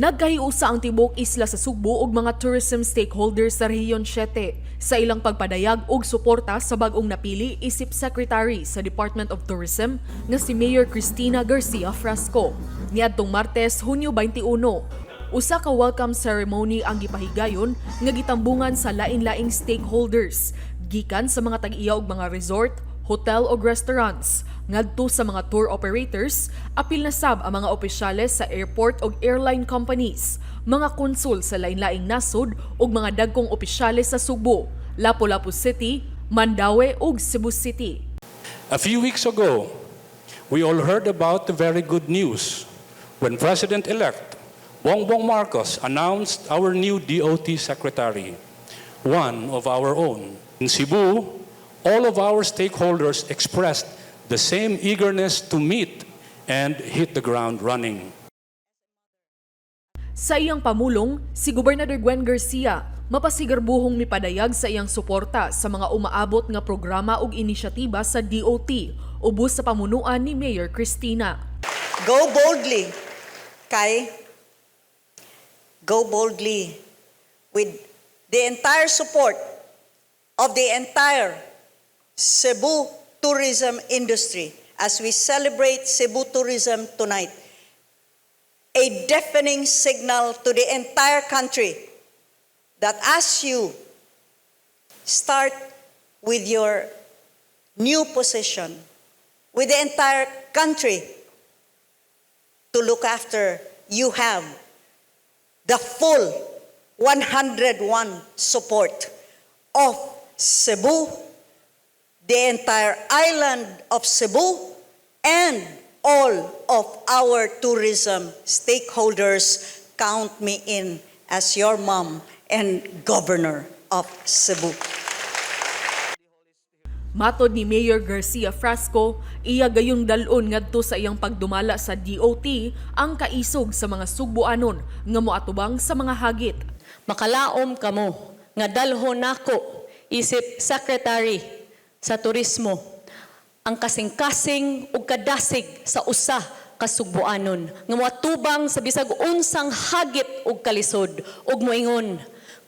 Nagkahiusa ang tibok isla sa Sugbo ug mga tourism stakeholders sa Rehiyon 7 sa ilang pagpadayag og suporta sa bag-ong napili isip Secretary sa Department of Tourism nga si Mayor Cristina Garcia Frasco. Niadtong Martes, Hunyo 21, usa ka welcome ceremony ang gipahigayon nga gitambungan sa lain-laing stakeholders gikan sa mga tag-iya og mga resort, hotel o restaurants, ngadto sa mga tour operators, apil na sab ang mga opisyales sa airport o airline companies, mga konsul sa lain-laing nasod ug mga dagkong opisyales sa Sugbo, Lapu-Lapu City, Mandaue ug Cebu City. A few weeks ago, we all heard about the very good news when President-elect Bongbong Marcos announced our new DOT Secretary, one of our own. In Cebu, all of our stakeholders expressed the same eagerness to meet and hit the ground running. Sa iyang pamulong, si Gobernador Gwen Garcia mapasigarbuhong mipadayag sa iyang suporta sa mga umaabot nga programa ug inisyatiba sa DOT ubos sa pamunuan ni Mayor Cristina. Go boldly, Kai. Go boldly with the entire support of the entire Cebu tourism industry as we celebrate Cebu tourism tonight. A deafening signal to the entire country that as you start with your new position, with the entire country to look after, you have the full 101 support of Cebu, the entire island of Cebu, and all of our tourism stakeholders. Count me in as your mom and governor of Cebu. Matod ni Mayor Garcia Frasco, iya gayong dalon ngadto sa iyang pagdumala sa DOT ang kaisog sa mga Sugboanon nga moatubang sa mga hagit. Makalaom kamo nga dalhon nako isip Secretary sa Turismo ang kasing-kasing ug kadasig sa usa ka Sugboanon nga moatubang sa bisag unsang hagit ug kalisod ug moingon,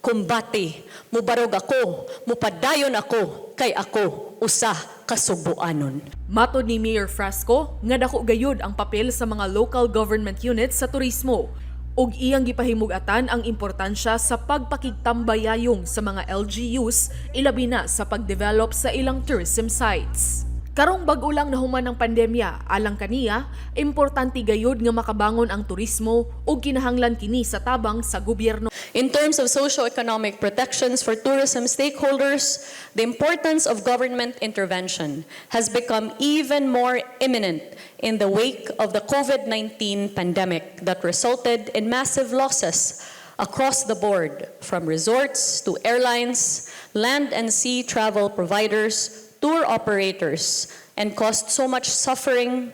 kumbati, mubarog ako, mupadayon ako, kay ako usa ka Sugboanon. Matod ni Mayor Frasco nga dako gayud ang papel sa mga local government units sa turismo ug iyang gipahimug-atan ang importansya sa pagpakigtambayayong sa mga LGUs ilabi na sa pagdevelop sa ilang tourism sites. Karong bag-o lang nahuman ng pandemya, alang kaniya, importante gayud nga makabangon ang turismo ug kinahanglan kini sa tabang sa gobyerno. In terms of socio-economic protections for tourism stakeholders, the importance of government intervention has become even more imminent in the wake of the COVID-19 pandemic that resulted in massive losses across the board, from resorts to airlines, land and sea travel providers, tour operators, and caused so much suffering,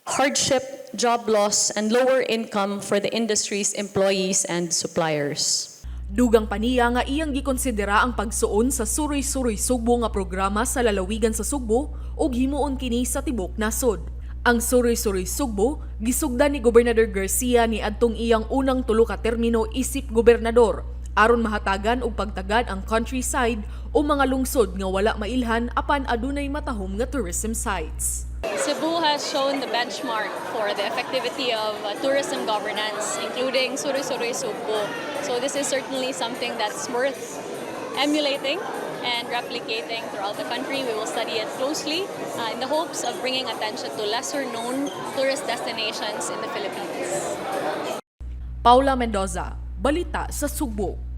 hardship, job loss, and lower income for the industry's employees and suppliers. Dugang paniya nga iyang gikonsidera ang pagsuon sa Suroy-Suroy Sugbo nga programa sa lalawigan sa Sugbo ug himuon kini sa tibok nasod. Ang Suroy-Suroy Sugbo gisugdan ni Gobernador Garcia ni adtong iyang unang tulo ka termino isip gobernador aron mahatagan og pagtagad ang countryside o mga lungsod nga wala mailhan apan adunay matahom nga tourism sites. Cebu has shown the benchmark for the effectivity of tourism governance, including Suroy-Suroy Sugbo. So this is certainly something that's worth emulating and replicating throughout the country. We will study it closely in the hopes of bringing attention to lesser-known tourist destinations in the Philippines. Paula Mendoza, Balita sa Sugbo.